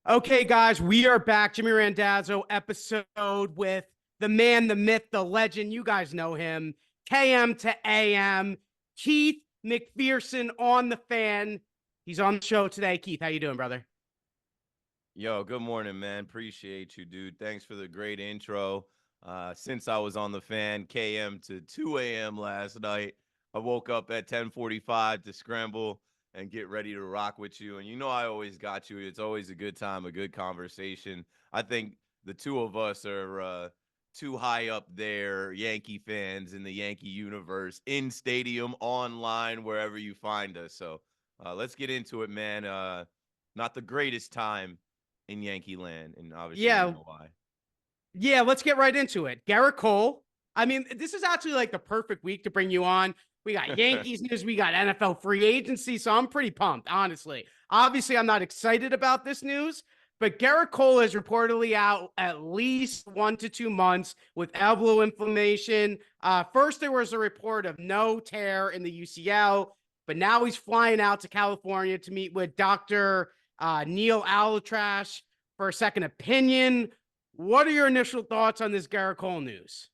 Okay, guys, we are back. Jimmy Randazzo episode with the man, the myth, the legend. You guys know him. KM to AM. Keith McPherson on the fan. He's on the show today. Keith, how you doing, brother? Yo, good morning, man. Appreciate you, dude. Thanks for the great intro. Since I was on the fan KM to 2 a.m. last night, I woke up at 10:45 to scramble and get ready to rock with you. And you know I always got you. It's always a good time, a good conversation. I think the two of us are too high up there, Yankee fans in the Yankee universe, in stadium, online, wherever you find us. So let's get into it, man. Not the greatest time in Yankee land, and obviously you Yeah, know why. yeah, let's get right into it. Gerrit Cole. I mean, this is actually like the perfect week to bring you on. We got Yankees news, we got NFL free agency, so I'm pretty pumped, honestly. Obviously, I'm not excited about this news, but Gerrit Cole is reportedly out at least 1 to 2 months with elbow inflammation. First, there was a report of no tear in the UCL, but now he's flying out to California to meet with Dr. Neil Alatrash for a second opinion. What are your initial thoughts on this Gerrit Cole news?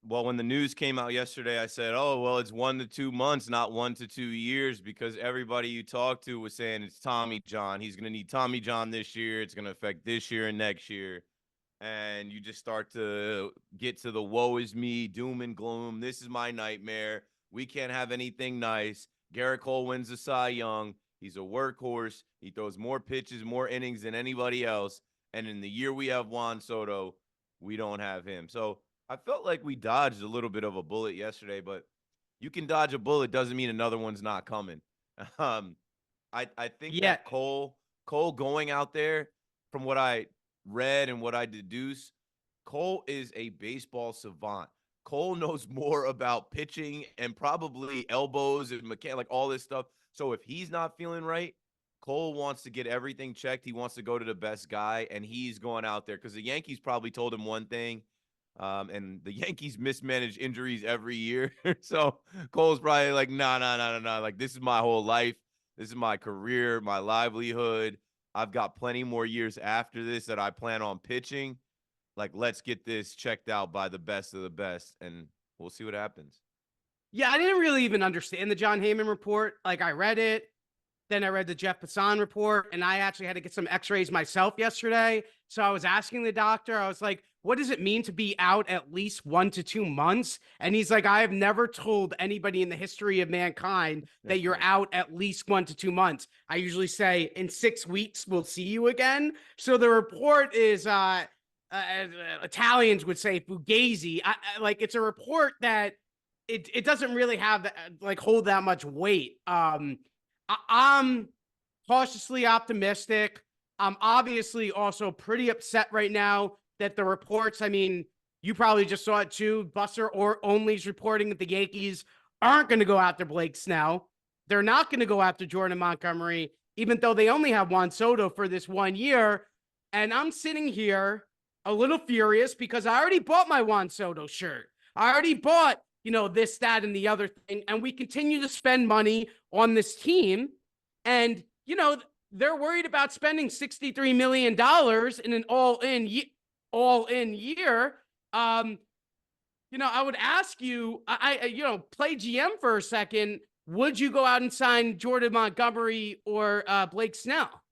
Well, when the news came out yesterday, I said, "Oh, well, it's 1 to 2 months, not 1 to 2 years," because everybody you talk to was saying it's Tommy John. He's going to need Tommy John this year. It's going to affect this year and next year. And you just start to get to the woe is me, doom and gloom. This is my nightmare. We can't have anything nice. Gerrit Cole wins the Cy Young. He's a workhorse. He throws more pitches, more innings than anybody else. And in the year we have Juan Soto, we don't have him. So I felt like we dodged a little bit of a bullet yesterday, but you can dodge a bullet doesn't mean another one's not coming. Um, I think Yeah, that Cole going out there, from what I read and what I deduce, Cole is a baseball savant. Cole knows more about pitching and probably elbows and like all this stuff. So if he's not feeling right, Cole wants to get everything checked. He wants to go to the best guy, and he's going out there because the Yankees probably told him one thing, and the Yankees mismanage injuries every year. So Cole's probably like, no, no, no, no, no. Like, this is my whole life. This is my career, my livelihood. I've got plenty more years after this that I plan on pitching. Like, let's get this checked out by the best of the best, and we'll see what happens. yeah, I didn't really even understand the John Heyman report. Like, I read it, then I read the Jeff Passan report, and I actually had to get some X-rays myself yesterday. So I was asking the doctor, I was like, "What does it mean to be out at least 1 to 2 months?" And he's like, "I have never told anybody in the history of mankind that you're out at least 1 to 2 months. I usually say in 6 weeks we'll see you again." So the report is Italians would say fugazi. Like, it's a report that it doesn't really have that, like, hold that much weight. I'm cautiously optimistic. I'm obviously also pretty upset right now that the reports, I mean, you probably just saw it too. Buster or Only's reporting that the Yankees aren't going to go after Blake Snell. They're not going to go after Jordan Montgomery, even though they only have Juan Soto for this 1 year. And I'm sitting here a little furious because I already bought my Juan Soto shirt. I already bought, this, that, and the other thing. And we continue to spend money on this team. And, they're worried about spending $63 million in an all in year. I would ask you, play GM for a second. Would you go out and sign Jordan Montgomery or Blake Snell?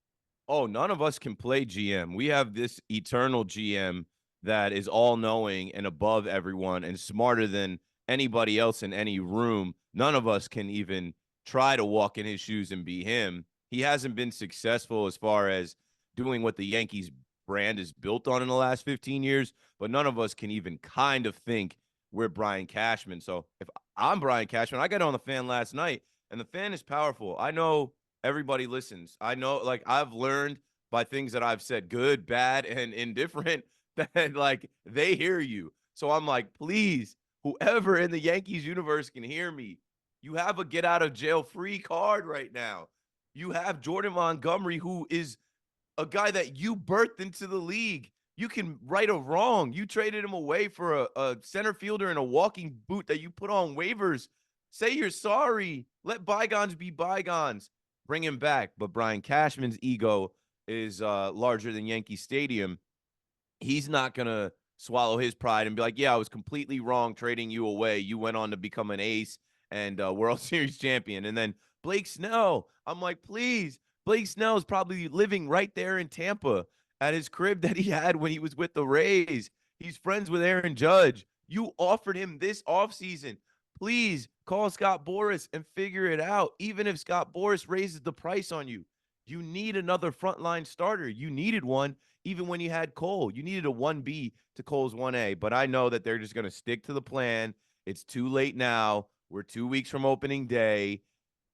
Oh, none of us can play GM. We have this eternal GM that is all knowing and above everyone and smarter than anybody else in any room. None of us can even try to walk in his shoes and be him. He hasn't been successful as far as doing what the Yankees brand is built on in the last 15 years, but none of us can even kind of think we're Brian Cashman. So if I'm Brian Cashman, I got on the fan last night, and the fan is powerful. I know everybody listens. I know, like, I've learned by things that I've said, good, bad, and indifferent, that like they hear you. So I'm like, please, whoever in the Yankees universe can hear me, you have a get out of jail free card right now. You have Jordan Montgomery, who is a guy that you birthed into the league. You can right a wrong. You traded him away for a center fielder in a walking boot that you put on waivers. Say you're sorry. Let bygones be bygones. Bring him back. But Brian Cashman's ego is larger than Yankee Stadium, he's not going to swallow his pride and be like, yeah, I was completely wrong trading you away. You went on to become an ace and World Series champion. And then Blake Snell, I'm like, please. Blake Snell is probably living right there in Tampa at his crib that he had when he was with the Rays. He's friends with Aaron Judge. You offered him this offseason. Please call Scott Boras and figure it out. Even if Scott Boras raises the price on you, you need another frontline starter. You needed one even when you had Cole. You needed a 1B to Cole's 1A. But I know that they're just going to stick to the plan. It's too late now. We're 2 weeks from opening day.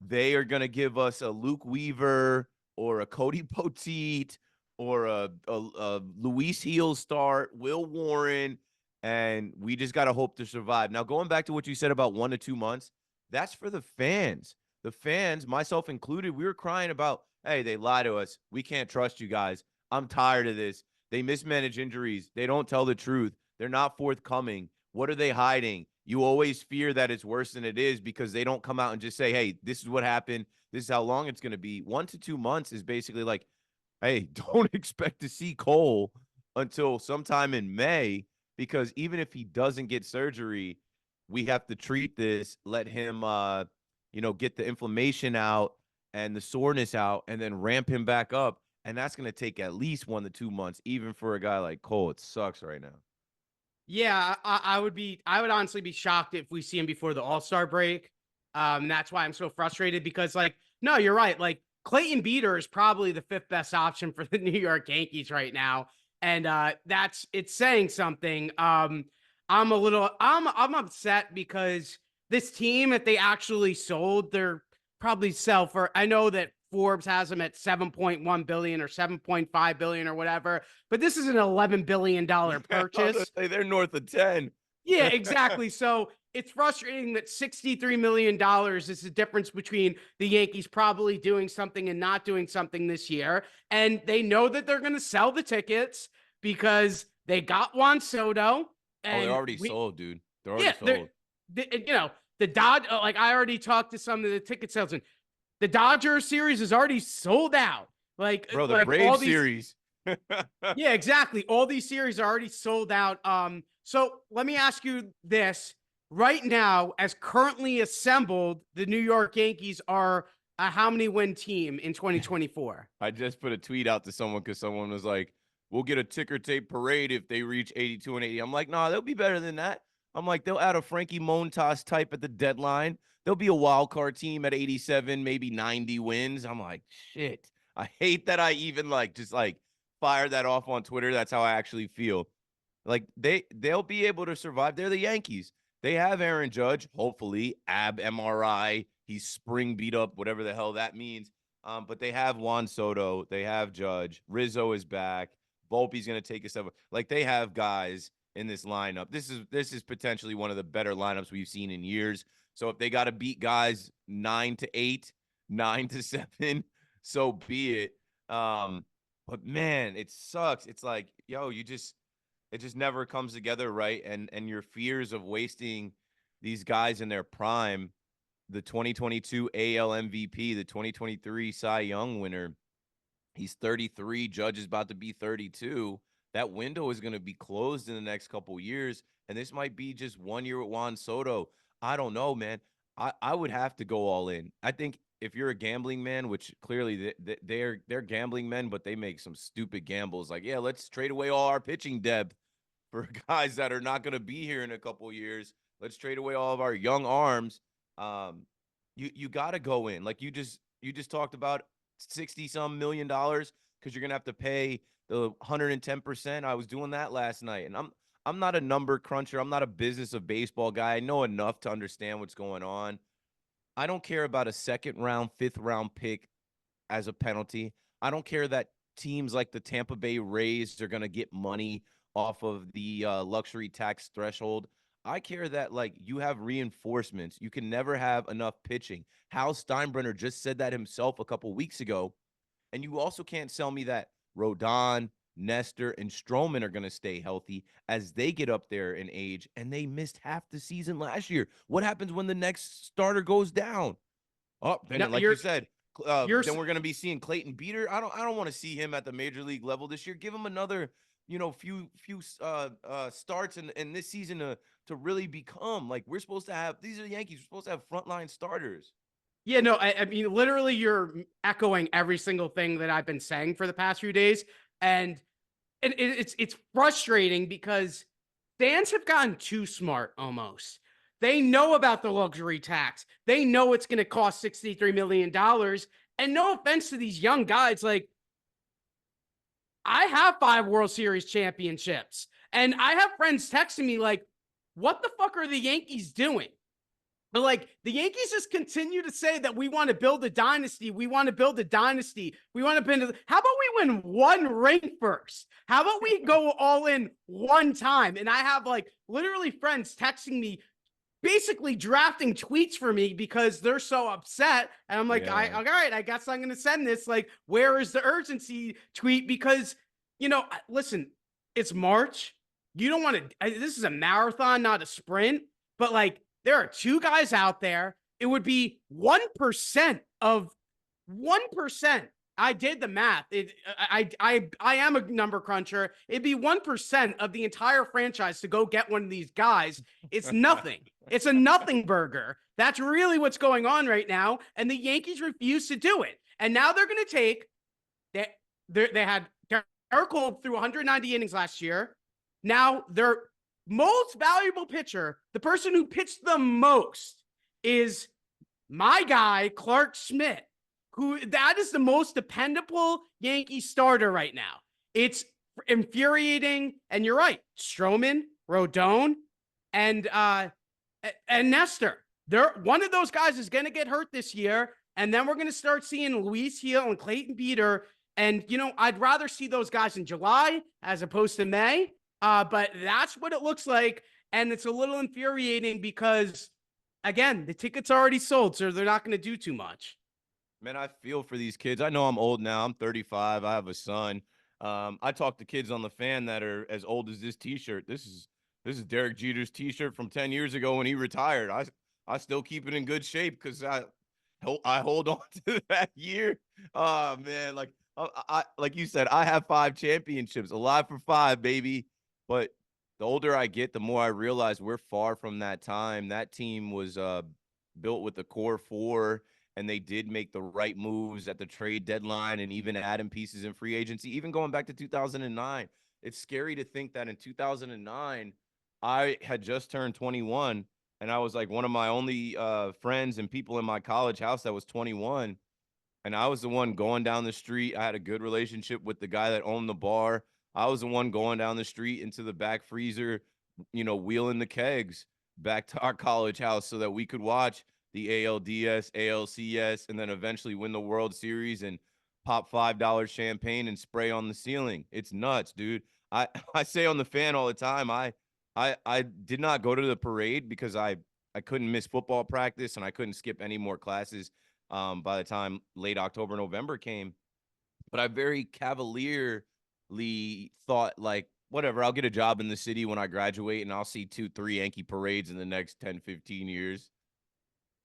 They are going to give us a Luke Weaver or a Cody Poteet or a Luis Heel start, Will Warren, and we just got to hope to survive. Now, going back to what you said about 1 to 2 months, that's for the fans. The fans, myself included, we were crying about, hey, they lie to us. We can't trust you guys. I'm tired of this. They mismanage injuries. They don't tell the truth. They're not forthcoming. What are they hiding? You always fear that it's worse than it is because they don't come out and just say, hey, this is what happened. This is how long it's going to be. 1 to 2 months is basically like, hey, don't expect to see Cole until sometime in May, because even if he doesn't get surgery, we have to treat this, let him, get the inflammation out and the soreness out, and then ramp him back up. And that's going to take at least 1 to 2 months, even for a guy like Cole. It sucks right now. Yeah, I would honestly be shocked if we see him before the All-Star break. That's why I'm so frustrated because, like, no, you're right. Like, Clayton Beeter is probably the 5th best option for the New York Yankees right now. And it's saying something. I'm upset because this team, if they actually sold, they're probably sell for, I know that Forbes has them at 7.1 billion or 7.5 billion or whatever, but this is an $11 billion purchase. Say they're north of 10. Yeah, exactly. So it's frustrating that $63 million is the difference between the Yankees probably doing something and not doing something this year. And they know that they're going to sell the tickets because they got Juan Soto. And they're already sold, dude. They're already sold. The Dodge, like I already talked to some of the ticket salesmen. The Dodgers series is already sold out. Like, bro, the like Braves series. Yeah, exactly. All these series are already sold out. So let me ask you this. Right now, as currently assembled, the New York Yankees are a how many win team in 2024? I just put a tweet out to someone because someone was like, we'll get a ticker tape parade if they reach 82 and 80. I'm like, nah, they'll be better than that. I'm like, they'll add a Frankie Montas type at the deadline. They'll be a wild card team at 87, maybe 90 wins. I'm like, shit. I hate that I even just fire that off on Twitter. That's how I actually feel. Like they'll be able to survive. They're the Yankees. They have Aaron Judge, hopefully, ab MRI. He's spring beat up, whatever the hell that means. But they have Juan Soto. They have Judge. Rizzo is back. Volpe's going to take a step. Like, they have guys in this lineup. This is potentially one of the better lineups we've seen in years. So if they got to beat guys 9-8, 9-7, so be it. But man, it sucks. It's like, yo, it just never comes together, right? And your fears of wasting these guys in their prime, the 2022 AL MVP, the 2023 Cy Young winner, he's 33. Judge is about to be 32. That window is going to be closed in the next couple of years, and this might be just 1 year with Juan Soto. I don't know, man. I would have to go all in. I think if you're a gambling man, which clearly they're gambling men, but they make some stupid gambles. Like, yeah, let's trade away all our pitching depth for guys that are not going to be here in a couple of years. Let's trade away all of our young arms. You got to go in. Like you just talked about 60-some million dollars because you're going to have to pay the 110%. I was doing that last night, and I'm not a number cruncher. I'm not a business of baseball guy. I know enough to understand what's going on. I don't care about a 2nd round, 5th round pick as a penalty. I don't care that teams like the Tampa Bay Rays are going to get money off of the luxury tax threshold. I care that, like, you have reinforcements. You can never have enough pitching. Hal Steinbrenner just said that himself a couple weeks ago. And you also can't sell me that Rodon, Nestor, and Stroman are going to stay healthy as they get up there in age, and they missed half the season last year. What happens when the next starter goes down? Oh, then, No, like you said, You're Then we're going to be seeing Clayton Beater. I don't want to see him at the major league level this year. Give him another, few starts in this season to really become like we're supposed to have. These are the Yankees. We're supposed to have frontline starters. Yeah, no, I mean, literally, you're echoing every single thing that I've been saying for the past few days, and it's frustrating because fans have gotten too smart almost. They know about the luxury tax. They know it's going to cost $63 million. And no offense to these young guys, like, I have 5 World Series championships. And I have friends texting me, like, what the fuck are the Yankees doing? But like the Yankees just continue to say that we want to build a dynasty. We want to build a dynasty. We want to build. How about we win one ring first? How about we go all in one time? And I have like literally friends texting me, basically drafting tweets for me because they're so upset. And I'm like, Yeah. all right, I guess I'm going to send this. Like, where is the urgency tweet? Because, listen, it's March. You don't want to, this is a marathon, not a sprint, but like, there are 2 guys out there. It would be 1% of 1%. I did the math. I am a number cruncher. It'd be 1% of the entire franchise to go get one of these guys. It's nothing. It's a nothing burger. That's really what's going on right now. And the Yankees refuse to do it. And now they're going to take they had Gerrit Cole through 190 innings last year. Now their most valuable pitcher, the person who pitched the most, is my guy, Clark Schmidt, who that is the most dependable Yankee starter right now. It's infuriating. And you're right. Stroman, Rodon, and Nestor. One of those guys is going to get hurt this year. And then we're going to start seeing Luis Gil and Clayton Beater. And, I'd rather see those guys in July as opposed to May. But that's what it looks like. And it's a little infuriating because, again, the tickets are already sold, so they're not going to do too much. Man, I feel for these kids. I know I'm old now. I'm 35. I have a son. I talk to kids on the fan that are as old as this T-shirt. This is Derek Jeter's T-shirt from 10 years ago when he retired. I still keep it in good shape because I hold on to that year. Oh man, like you said, I have 5 championships, alive for 5, baby. But the older I get, the more I realize we're far from that time. That team was built with the core 4. And they did make the right moves at the trade deadline and even adding pieces in free agency, even going back to 2009. It's scary to think that in 2009, I had just turned 21, and I was like one of my only friends and people in my college house that was 21. And I was the one going down the street. I had a good relationship with the guy that owned the bar. I was the one going down the street into the back freezer, wheeling the kegs back to our college house so that we could watch the ALDS, ALCS, and then eventually win the World Series and pop $5 champagne and spray on the ceiling. It's nuts, dude. I say on the fan all the time, I did not go to the parade because I couldn't miss football practice and I couldn't skip any more classes by the time late October, November came. But I very cavalierly thought, like, whatever, I'll get a job in the city when I graduate and I'll see 2-3 Yankee parades in the next 10, 15 years.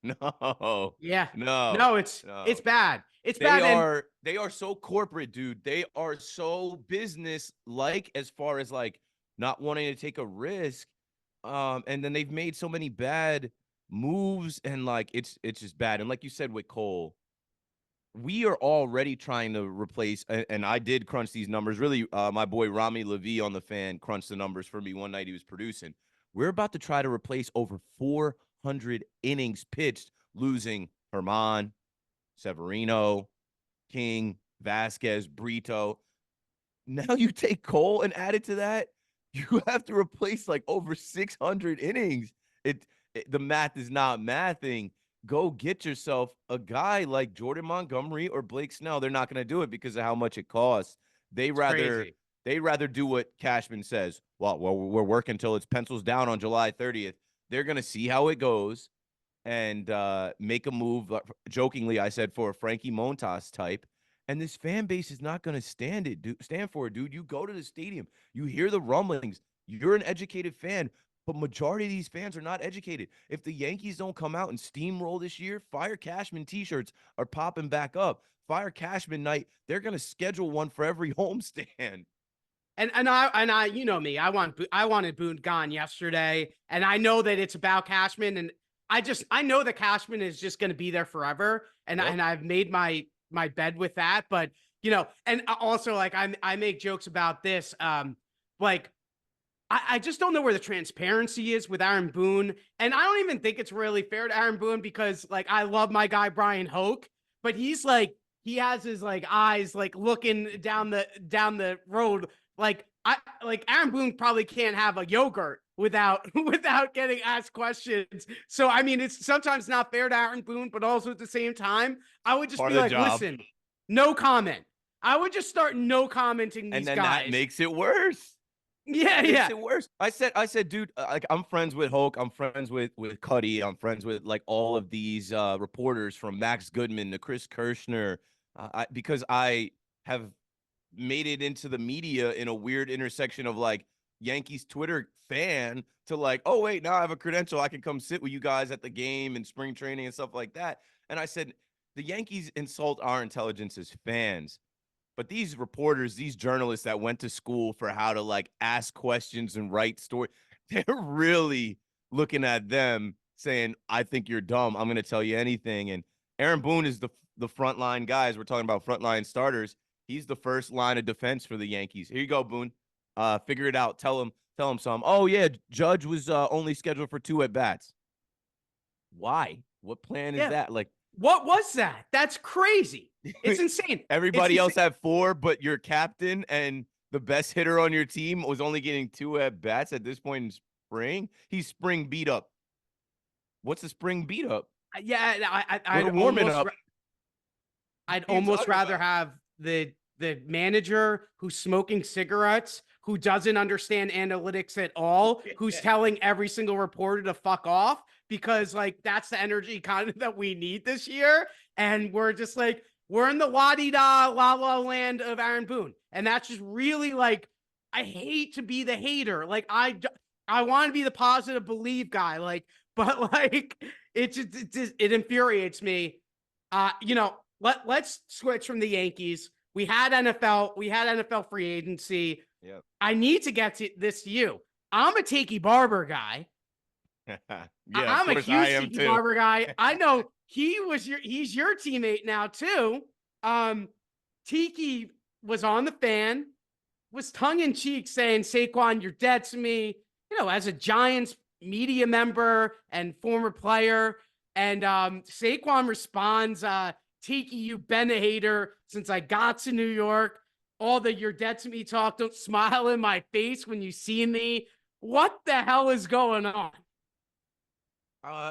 No. Yeah. No. No, it's bad. It's bad. They are so corporate, dude. They are so business like as far as like not wanting to take a risk. And then they've made so many bad moves and like it's just bad. And like you said with Cole, we are already trying to replace, and I did crunch these numbers. Really, my boy Rami Levy on the fan crunched the numbers for me one night he was producing. We're about to try to replace over 400 innings pitched, losing Herman, Severino, King, Vasquez, Brito. Now you take Cole and add it to that, you have to replace like over 600 innings. The math is not mathing. Go get yourself a guy like Jordan Montgomery or Blake Snell. They're not going to do it because of how much it costs. They'd rather do what Cashman says. Well, we're working until it's pencils down on July 30th. They're going to see how it goes and make a move. Jokingly, I said for a Frankie Montas type. And this fan base is not going to stand for it, dude. You go to the stadium, you hear the rumblings. You're an educated fan. But majority of these fans are not educated. If the Yankees don't come out and steamroll this year, Fire Cashman t-shirts are popping back up. Fire Cashman night, they're going to schedule one for every homestand. And you know me, I wanted Boone gone yesterday, and I know that it's about Cashman, and I know that Cashman is just going to be there forever, and Yep. and I've made my bed with that. But you know, and also like I make jokes about this, like I just don't know where the transparency is with Aaron Boone. And I don't even think it's really fair to Aaron Boone because like I love my guy Brian Hoke, but he's like he has his like eyes like looking down the road. Like I like Aaron Boone probably can't have a yogurt without without getting asked questions. So I mean it's sometimes not fair to Aaron Boone, but also at the same time, I would just Part be of the like, job. listen, no comment. I would just start no commenting And these then that guys. makes it worse. Yeah, Makes yeah. it worse. I said, dude, like I'm friends with Hulk, I'm friends with Cuddy, I'm friends with like all of these reporters from Max Goodman to Chris Kirschner, because I have made it into the media in a weird intersection of like Yankees Twitter fan to like, oh wait, now I have a credential, I can come sit with you guys at the game and spring training and stuff like that. And I said, the Yankees insult our intelligence as fans. But these reporters, these journalists that went to school for how to like ask questions and write stories, they're really looking at them saying, I think you're dumb. I'm going to tell you anything. And Aaron Boone is the frontline guys. We're talking about frontline starters. He's the first line of defense for the Yankees. Here you go, Boone. Figure it out. Tell him some. Oh, yeah. Judge was only scheduled for 2 at bats. Why? What plan is Yeah. that? Like, What was that? That's crazy. It's insane. everybody else had 4, but your captain and the best hitter on your team was only getting 2 at bats at this point in spring. He's spring beat up. What's a spring beat up? Yeah, What a warming up. I'd What are you almost talking rather about? have the manager who's smoking cigarettes, who doesn't understand analytics at all, who's telling every single reporter to fuck off because like that's the energy kind of that we need this year. And we're just like we're in the la-di-da la land of Aaron Boone. And that's just really like I hate to be the hater. Like I want to be the positive believe guy. Like, but like it infuriates me. You know, let's switch from the Yankees. We had NFL free agency. Yep. I need to get to this to you. I'm a Tiki Barber guy. Yeah, of I'm a course I huge am Tiki too. Barber guy. I know he's your teammate now too. Tiki was on the fan, was tongue in cheek saying, Saquon, you're dead to me. You know, as a Giants media member and former player. And Saquon responds, Tiki, you've been a hater since I got to New York. All the you're dead to me talk, don't smile in my face when you see me. What the hell is going on?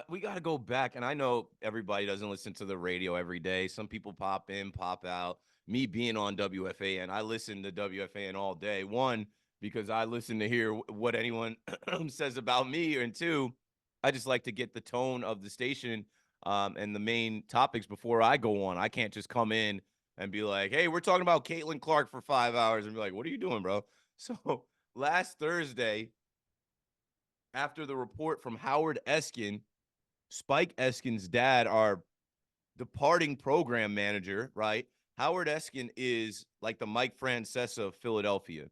We got to go back, and I know everybody doesn't listen to the radio every day. Some people pop in, pop out. Me being on WFAN, I listen to WFAN all day. One, because I listen to hear what anyone says about me, and two, I just like to get the tone of the station and the main topics before I go on. I can't just come in and be like, "Hey, we're talking about Caitlin Clark for 5 hours," and be like, "What are you doing, bro?" So last Thursday, after the report from Howard Eskin, Spike Eskin's dad, our departing program manager, right? Howard Eskin is like the Mike Francesa of Philadelphia.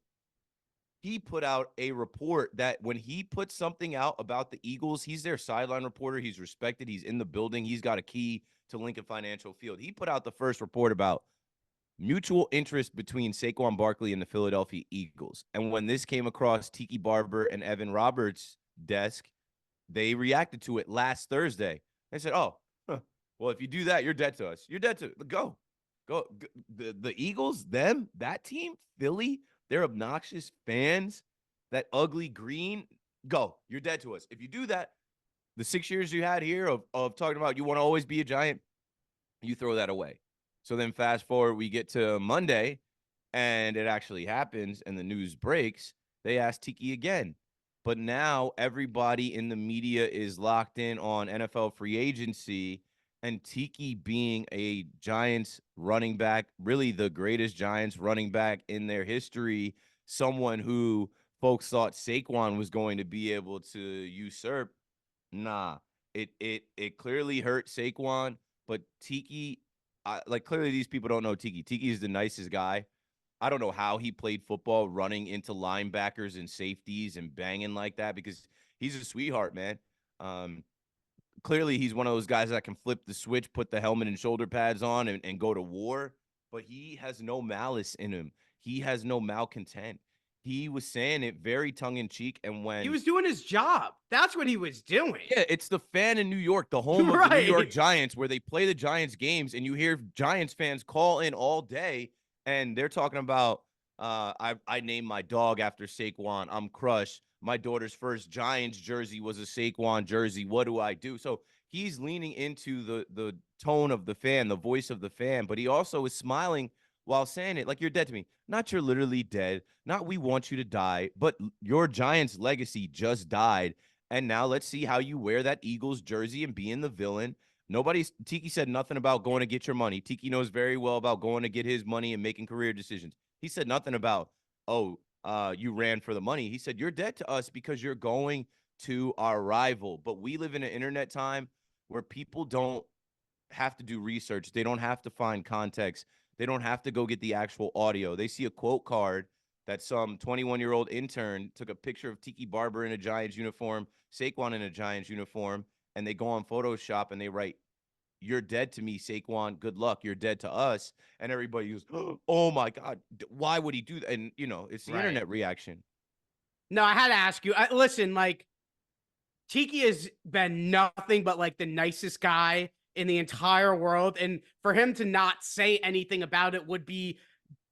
He put out a report that when he puts something out about the Eagles, he's their sideline reporter. He's respected. He's in the building. He's got a key to Lincoln Financial Field. He put out the first report about mutual interest between Saquon Barkley and the Philadelphia Eagles. And when this came across Tiki Barber and Evan Roberts' desk, they reacted to it last Thursday. They said, "Oh, well, if you do that, you're dead to us. You're dead to go. The Eagles, that team, Philly, they're obnoxious fans. That ugly green, go. You're dead to us. If you do that, the 6 years you had here of talking about you want to always be a Giant, you throw that away." So then fast forward, we get to Monday, and it actually happens, and the news breaks. They ask Tiki again. But now everybody in the media is locked in on NFL free agency, and Tiki being a Giants running back, really the greatest Giants running back in their history, someone who folks thought Saquon was going to be able to usurp. Nah, it clearly hurt Saquon, but Tiki, like clearly these people don't know Tiki. Tiki is the nicest guy. I don't know how he played football running into linebackers and safeties and banging like that because he's a sweetheart, man. Um, Clearly he's one of those guys that can flip the switch, put the helmet and shoulder pads on and go to war, but he has no malice in him. He has no malcontent. He was saying it very tongue in cheek. And He when, was doing his job. That's what he was doing. yeah, it's the fan in New York, the home of the New York Giants, where they play the Giants games, and you hear Giants fans call in all day, and they're talking about, I named my dog after Saquon. I'm crushed. My daughter's first Giants jersey was a Saquon jersey. What do I do? So he's leaning into the tone of the fan, the voice of the fan, but he also is smiling while saying it like, you're dead to me. Not you're literally dead. Not we want you to die, but your Giants legacy just died. And now let's see how you wear that Eagles jersey and being the villain. Tiki said nothing about going to get your money. Tiki knows very well about going to get his money and making career decisions. He said nothing about, you ran for the money. He said, you're dead to us because you're going to our rival. But we live in an internet time where people don't have to do research. They don't have to find context. They don't have to go get the actual audio. They see a quote card that some 21-year-old intern took a picture of Tiki Barber in a Giants uniform, Saquon in a Giants uniform, and they go on Photoshop and they write, you're dead to me, Saquon. Good luck. You're dead to us. And everybody goes, oh my God, why would he do that? And, it's the internet reaction. No, I had to ask you. Listen, like, Tiki has been nothing but like the nicest guy in the entire world. And for him to not say anything about it would be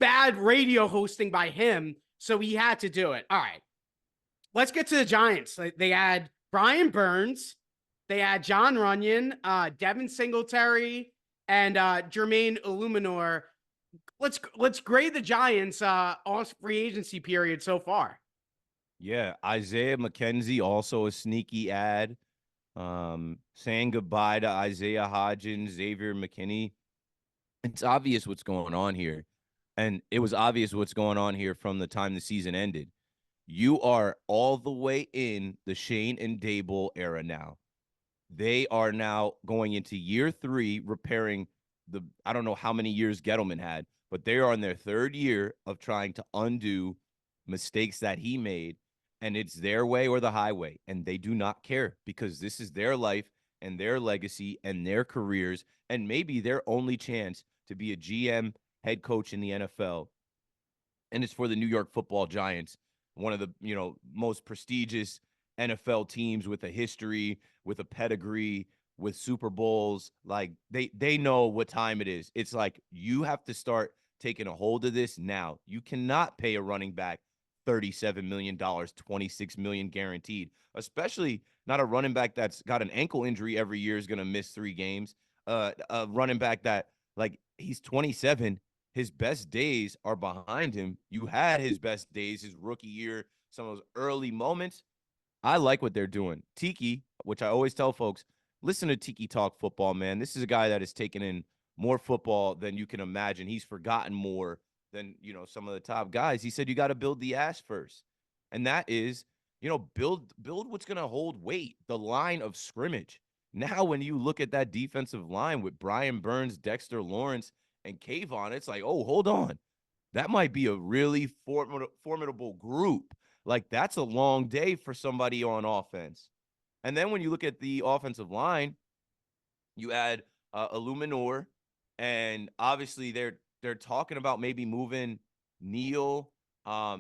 bad radio hosting by him. So he had to do it. All right. Let's get to the Giants. They had Brian Burns. They had John Runyon, Devin Singletary, and Jermaine Illuminor. Let's grade the Giants on free agency period so far. Yeah, Isaiah McKenzie, also a sneaky ad. Saying goodbye to Isaiah Hodgins, Xavier McKinney. It's obvious what's going on here. And it was obvious what's going on here from the time the season ended. You are all the way in the Shane and Dable era now. They are now going into year 3, repairing I don't know how many years Gettleman had, but they are in their 3rd year of trying to undo mistakes that he made. And it's their way or the highway. And they do not care because this is their life and their legacy and their careers and maybe their only chance to be a GM, head coach in the NFL. And it's for the New York Football Giants, one of the, most prestigious NFL teams with a history, with a pedigree, with Super Bowls. Like they know what time it is. It's like you have to start taking a hold of this now. You cannot pay a running back $37 million, $26 million guaranteed, especially not a running back that's got an ankle injury every year is going to miss 3 games. A running back that, like, he's 27. His best days are behind him. You had his best days, his rookie year, some of those early moments. I like what they're doing. Tiki, which I always tell folks, listen to Tiki talk football, man. This is a guy that has taken in more football than you can imagine. He's forgotten more than, some of the top guys. He said you got to build the ass first. And that is, build what's going to hold weight, the line of scrimmage. Now, when you look at that defensive line with Brian Burns, Dexter Lawrence, and Kayvon, it's like, oh, hold on. That might be a really formidable group. Like, that's a long day for somebody on offense. And then when you look at the offensive line, you add Illuminor, and obviously they're talking about maybe moving Neal.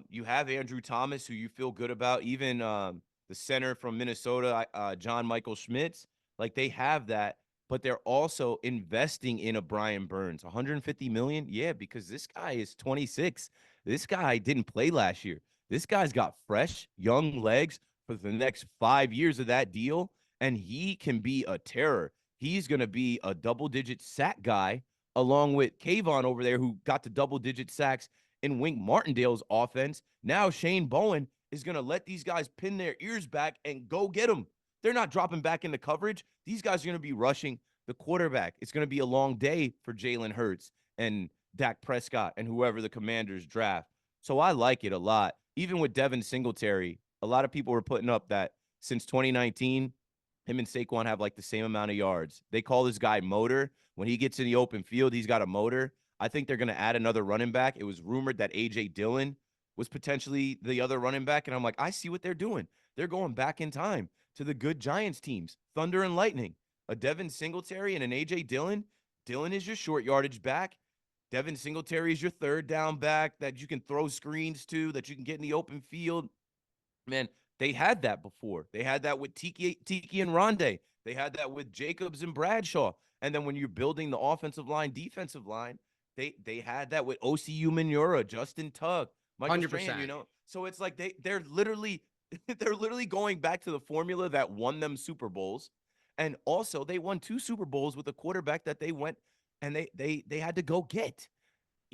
You have Andrew Thomas, who you feel good about. Even the center from Minnesota, John Michael Schmitz. Like, they have that, but they're also investing in a Brian Burns. $150 million? Yeah, because this guy is 26. This guy didn't play last year. This guy's got fresh, young legs for the next 5 years of that deal, and he can be a terror. He's going to be a double-digit sack guy, along with Kayvon over there, who got to double-digit sacks in Wink Martindale's offense. Now Shane Bowen is going to let these guys pin their ears back and go get them. They're not dropping back into coverage. These guys are going to be rushing the quarterback. It's going to be a long day for Jalen Hurts and Dak Prescott and whoever the Commanders draft. So I like it a lot. even with Devin Singletary, a lot of people were putting up that since 2019, him and Saquon have like the same amount of yards. They call this guy motor. When he gets in the open field, he's got a motor. I think they're going to add another running back. It was rumored that A.J. Dillon was potentially the other running back. And I'm like, I see what they're doing. They're going back in time to the good Giants teams, Thunder and Lightning. A Devin Singletary and an A.J. Dillon. Dillon is your short yardage back. Devin Singletary is your third down back that you can throw screens to, that you can get in the open field. Man, they had that before. They had that with Tiki and Rondé. They had that with Jacobs and Bradshaw. And then when you're building the offensive line, defensive line, they had that with OCU Manura, Justin Tugg, Michael Strahan, 100%. So it's like they're literally they're literally going back to the formula that won them Super Bowls. And also they won 2 Super Bowls with a quarterback that they went and they had to go get,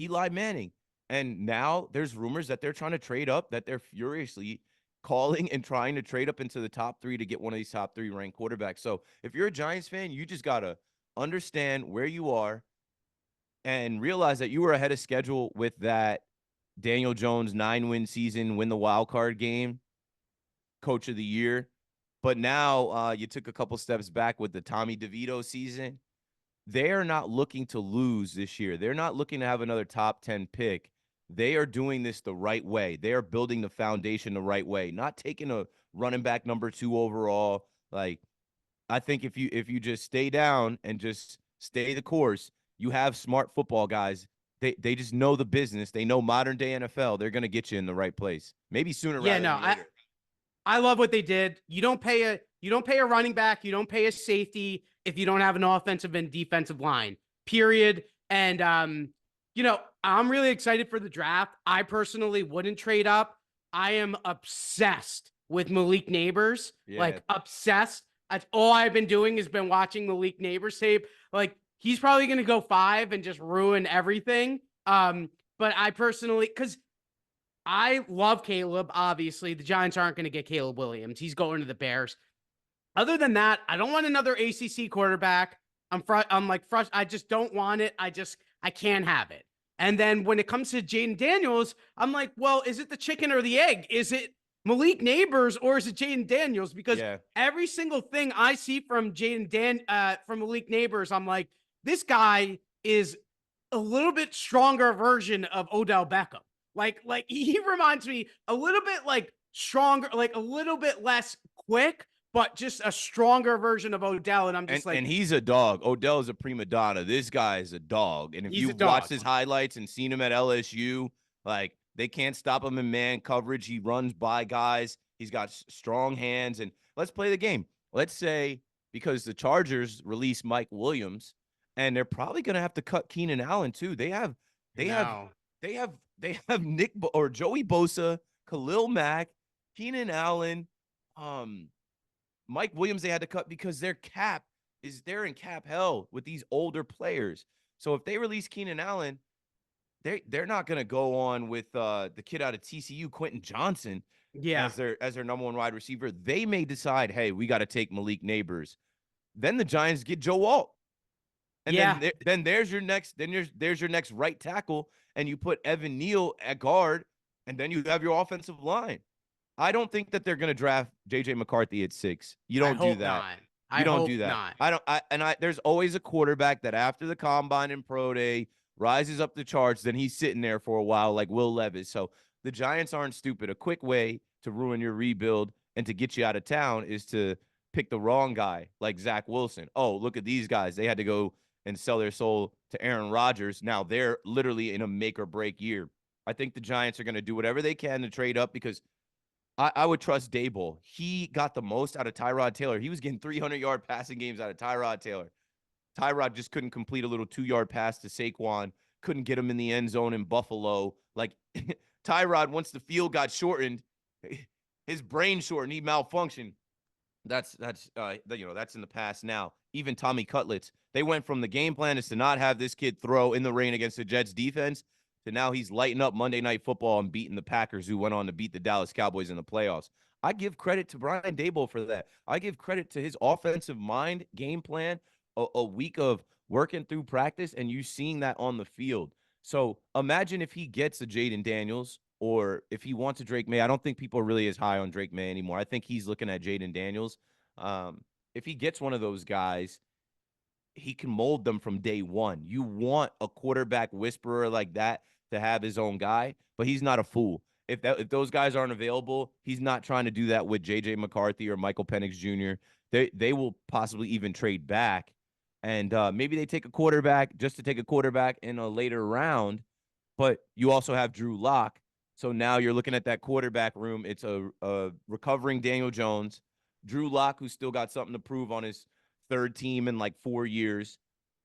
Eli Manning. And now there's rumors that they're trying to trade up, that they're furiously calling and trying to trade up into the top 3 to get one of these top 3 ranked quarterbacks. So if you're a Giants fan, you just got to understand where you are and realize that you were ahead of schedule with that Daniel Jones 9-win season, win the wild card game, coach of the year. But now you took a couple steps back with the Tommy DeVito season. They're not looking to lose this year. They're not looking to have another top 10 pick. They are doing this the right way. They are building the foundation the right way, not taking a running back number 2 overall. Like, I think if you just stay down and just stay the course, you have smart football guys. They just know the business. They know modern day NFL. They're going to get you in the right place. Maybe sooner Yeah, rather no, than later. I love what they did. You don't pay a running back, you don't pay a safety if you don't have an offensive and defensive line. Period. And I'm really excited for the draft. I personally wouldn't trade up. I am obsessed with Malik Neighbors. Yeah. Like obsessed. That's all I've been doing is been watching Malik Neighbors tape. Like he's probably going to go 5 and just ruin everything. But I personally, because I love Caleb. Obviously, the Giants aren't going to get Caleb Williams. He's going to the Bears. Other than that, I don't want another ACC quarterback. I'm like frustrated. I just don't want it. I can't have it. And then when it comes to Jaden Daniels, I'm like, well, is it the chicken or the egg? Is it Malik Neighbors or is it Jaden Daniels? Because every single thing I see from from Malik Neighbors, I'm like, this guy is a little bit stronger version of Odell Beckham. Like he reminds me a little bit like stronger, like a little bit less quick, but just a stronger version of Odell. And I'm just and he's a dog. Odell is a prima donna. This guy is a dog. And if you've watched his highlights and seen him at LSU, like they can't stop him in man coverage. He runs by guys. He's got strong hands. And let's play the game. Let's say because the Chargers release Mike Williams, and they're probably going to have to cut Keenan Allen too. They have Nick or Joey Bosa, Khalil Mack, Keenan Allen, Mike Williams. They had to cut because they're in cap hell with these older players. So if they release Keenan Allen, they're not going to go on with the kid out of TCU, Quentin Johnson, as their number 1 wide receiver. They may decide, hey, we got to take Malik Neighbors. Then the Giants get Joe Alt. And then there's your next right tackle, and you put Evan Neal at guard, and then you have your offensive line. I don't think that they're going to draft JJ McCarthy at 6. You don't do that. You don't do that. There's always a quarterback that after the combine and pro day rises up the charts, then he's sitting there for a while like Will Levis. So the Giants aren't stupid. A quick way to ruin your rebuild and to get you out of town is to pick the wrong guy like Zach Wilson. Oh, look at these guys. They had to go and sell their soul to Aaron Rodgers. Now they're literally in a make or break year. I think the Giants are going to do whatever they can to trade up because I would trust Daboll. He got the most out of Tyrod Taylor. He was getting 300-yard passing games out of Tyrod Taylor. Tyrod just couldn't complete a little 2-yard pass to Saquon, couldn't get him in the end zone in Buffalo. Like Tyrod, once the field got shortened, his brain shortened, he malfunctioned. That's in the past now. Even Tommy Cutlets, they went from the game plan is to not have this kid throw in the rain against the Jets defense to now he's lighting up Monday Night Football and beating the Packers, who went on to beat the Dallas Cowboys in the playoffs. I give credit to Brian Daboll for that. I give credit to his offensive mind, game plan, a week of working through practice, and you seeing that on the field. So imagine if he gets a Jaden Daniels or if he wants a Drake May, I don't think people are really as high on Drake May anymore. I think he's looking at Jaden Daniels. If he gets one of those guys, he can mold them from day one. You want a quarterback whisperer like that to have his own guy, but he's not a fool. If those guys aren't available, he's not trying to do that with JJ McCarthy or Michael Penix Jr. They will possibly even trade back, and maybe they take a quarterback just to take a quarterback in a later round. But you also have Drew Lock, so now you're looking at that quarterback room. It's a recovering Daniel Jones, Drew Lock, who's still got something to prove on his third team in like 4 years.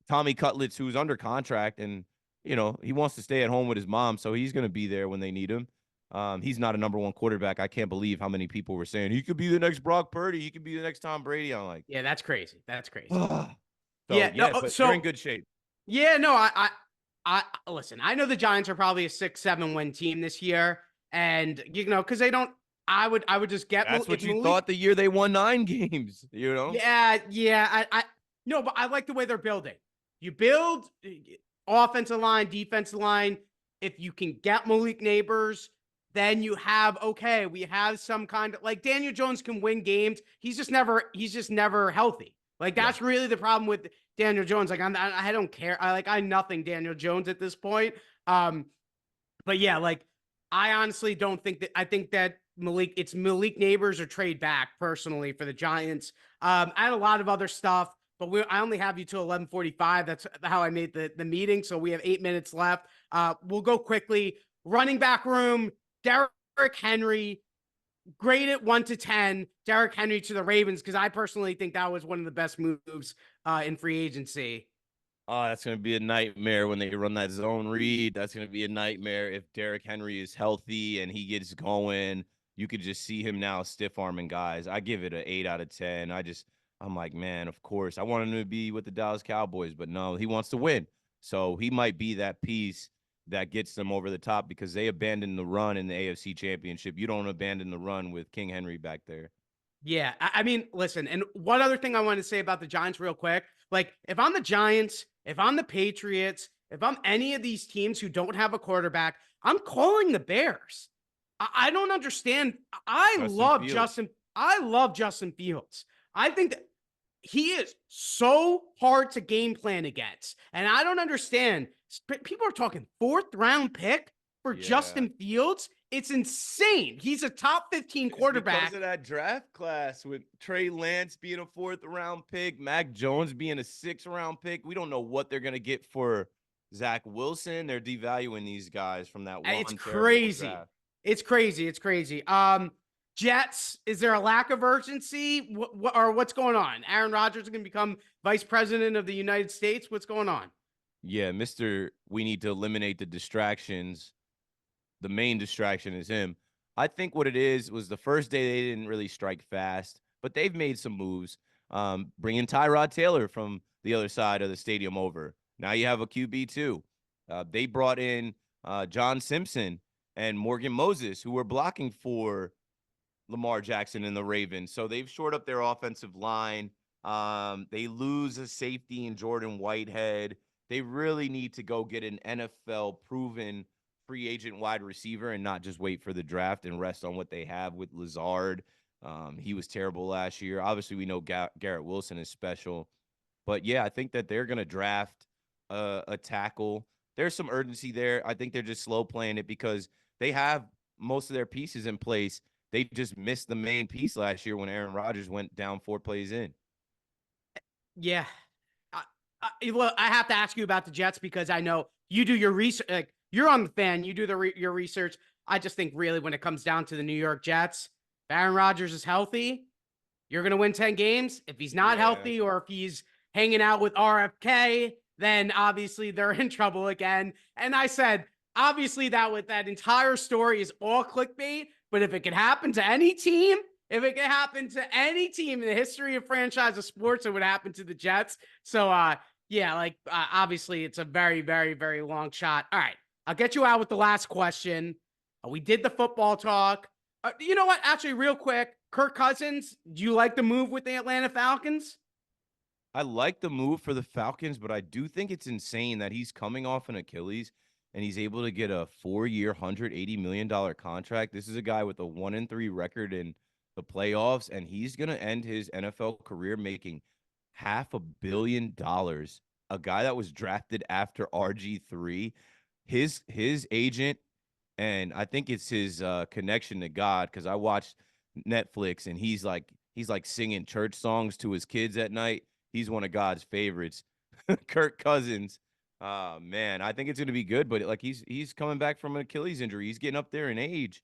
Tommy Cutlets, who's under contract, and he wants to stay at home with his mom, so he's going to be there when they need him. He's not a number one quarterback. I can't believe how many people were saying he could be the next Brock Purdy, he could be the next Tom Brady. I'm like, Yeah, that's crazy. That's crazy. so Yeah, no, but they're in good shape. Yeah, no, I listen. I know the Giants are probably a 6-7 win team this year, and because they don't. I would just get. That's what you thought the year they won 9 games. Yeah. I no, but I like the way they're building. You build offensive line, defensive line. If you can get Malik Neighbors, then you have we have some kind of like Daniel Jones can win games. He's just never healthy. Like that's really the problem with Daniel Jones. Like I don't care. I nothing Daniel Jones at this point. But yeah, like I honestly don't think that. I think that it's Malik Neighbors or trade back personally for the Giants. I had a lot of other stuff, but I only have you till 11:45. That's how I made the meeting. So we have 8 minutes left. We'll go quickly. Running back room, Derrick Henry, graded 1 to 10. Derrick Henry to the Ravens, because I personally think that was one of the best moves in free agency. Oh, that's going to be a nightmare when they run that zone read. That's going to be a nightmare if Derrick Henry is healthy and he gets going. You could just see him now stiff-arming guys. I give it an 8 out of 10. I'm like, man, of course. I want him to be with the Dallas Cowboys, but no, he wants to win. So he might be that piece that gets them over the top because they abandoned the run in the AFC Championship. You don't abandon the run with King Henry back there. Yeah, I mean, listen, and one other thing I want to say about the Giants real quick. Like, if I'm the Giants, if I'm the Patriots, if I'm any of these teams who don't have a quarterback, I'm calling the Bears. I don't understand. I love Justin Fields. I think that he is so hard to game plan against. And I don't understand. People are talking 4th round pick for Justin Fields. It's insane. He's a top 15 quarterback. Because of that draft class with Trey Lance being a 4th round pick, Mac Jones being a 6th round pick. We don't know what they're going to get for Zach Wilson. They're devaluing these guys from that one. It's crazy. Draft. It's crazy. It's crazy. Jets, is there a lack of urgency? What's going on? Aaron Rodgers is going to become vice president of the United States. What's going on? Yeah, we need to eliminate the distractions. The main distraction is him. I think what it is was the first day they didn't really strike fast, but they've made some moves. Bringing Tyrod Taylor from the other side of the stadium over. Now you have a QB too. They brought in John Simpson and Morgan Moses, who were blocking for Lamar Jackson and the Ravens. So they've shored up their offensive line. They lose a safety in Jordan Whitehead. They really need to go get an NFL-proven free agent wide receiver and not just wait for the draft and rest on what they have with Lazard. He was terrible last year. Obviously, we know Garrett Wilson is special. But, yeah, I think that they're going to draft a tackle. There's some urgency there. I think they're just slow playing it because they have most of their pieces in place. They just missed the main piece last year when Aaron Rodgers went down 4 plays in. Yeah. I have to ask you about the Jets because I know you do your research. Like, you're on the fan. You do your research. I just think really when it comes down to the New York Jets, if Aaron Rodgers is healthy, you're going to win 10 games. If he's not healthy or if he's hanging out with RFK, then obviously they're in trouble again. And I said, obviously that entire story is all clickbait, but if it could happen to any team, in the history of franchise of sports, it would happen to the Jets. So, obviously it's a very, very, very long shot. All right. I'll get you out with the last question. We did the football talk. You know what? Actually, real quick, Kirk Cousins, do you like the move with the Atlanta Falcons? I like the move for the Falcons, but I do think it's insane that he's coming off an Achilles. and he's able to get a 4-year, $180 million contract. This is a guy with a 1-3 record in the playoffs, and he's going to end his NFL career making $500 million. A guy that was drafted after RG3, his agent, and I think it's his connection to God, because I watched Netflix, and he's like singing church songs to his kids at night. He's one of God's favorites. Kirk Cousins. Man, I think it's gonna be good, but like he's coming back from an Achilles injury. He's getting up there in age.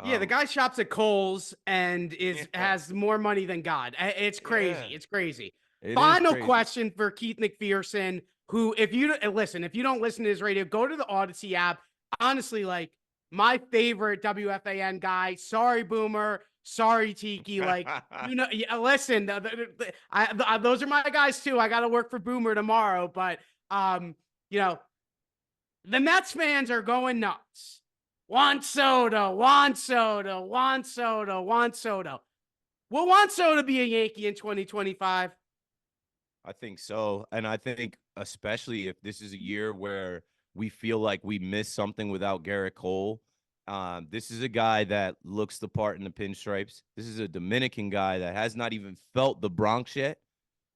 Yeah, the Um, guy shops at Kohl's and yeah, has more money than God. It's crazy. yeah, It's crazy. it is Final crazy. question for Keith McPherson, who, if you listen, if you don't listen to his radio, go to the Odyssey app. Honestly, like my favorite WFAN guy. Sorry, Boomer. Sorry, Tiki. Like yeah, listen. Those are my guys too. I got to work for Boomer tomorrow, but you know, the Mets fans are going nuts. Juan Soto, Juan Soto, Juan Soto, Juan Soto. Will Juan Soto be a Yankee in 2025? I think so. And I think especially if this is a year where we feel like we missed something without Gerrit Cole. This is a guy that looks the part in the pinstripes. This is a Dominican guy that has not even felt the Bronx yet,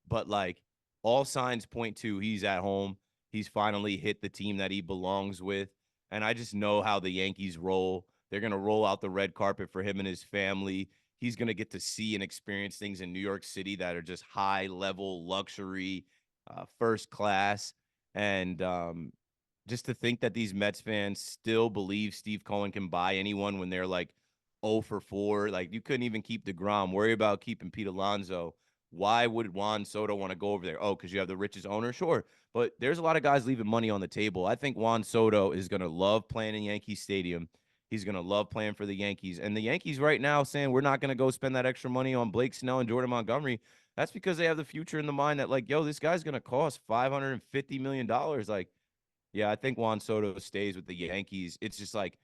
but like all signs point to he's at home. He's finally hit the team that he belongs with. And I just know how the Yankees roll. They're going to roll out the red carpet for him and his family. He's going to get to see and experience things in New York City that are just high level luxury, first class. And just to think that these Mets fans still believe Steve Cohen can buy anyone when they're like 0 for 4. Like you couldn't even keep DeGrom. Worry about keeping Pete Alonso. Why would Juan Soto want to go over there? Oh, because you have the richest owner? Sure. But there's a lot of guys leaving money on the table. I think Juan Soto is going to love playing in Yankee Stadium. He's going to love playing for the Yankees. And the Yankees right now saying we're not going to go spend that extra money on Blake Snell and Jordan Montgomery. That's because they have the future in the mind that, like, yo, this guy's going to cost $550 million. Like, yeah, I think Juan Soto stays with the Yankees. It's just like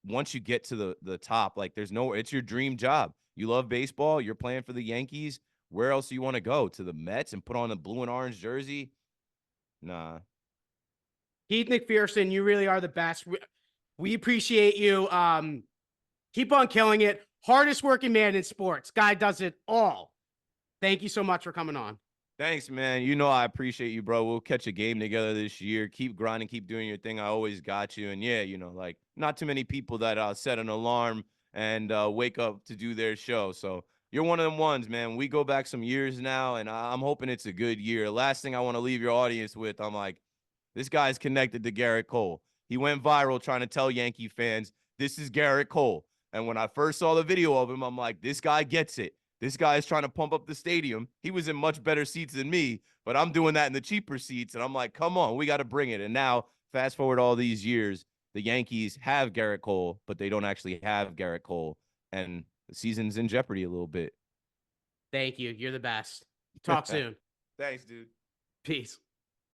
once you get to the top, like there's no, it's your dream job. You love baseball. You're playing for the Yankees. Where else do you want to go? To the Mets and put on a blue and orange jersey? Nah. Keith McPherson, you really are the best. We appreciate you. Keep on killing it. Hardest working man in sports. Guy does it all. Thank you so much for coming on. Thanks, man. You know I appreciate you, bro. We'll catch a game together this year. Keep grinding, keep doing your thing. I always got you. And yeah, like not too many people that set an alarm and wake up to do their show. So you're one of them ones, man. We go back some years now, and I'm hoping it's a good year. Last thing I want to leave your audience with, I'm like, this guy's connected to Gerrit Cole. He went viral trying to tell Yankee fans, this is Gerrit Cole. And when I first saw the video of him, I'm like, this guy gets it. This guy is trying to pump up the stadium. He was in much better seats than me, but I'm doing that in the cheaper seats. And I'm like, come on, we got to bring it. And now, fast forward all these years, the Yankees have Gerrit Cole, but they don't actually have Gerrit Cole. And the season's in jeopardy a little bit. Thank you. You're the best. Talk soon. Thanks, dude. Peace.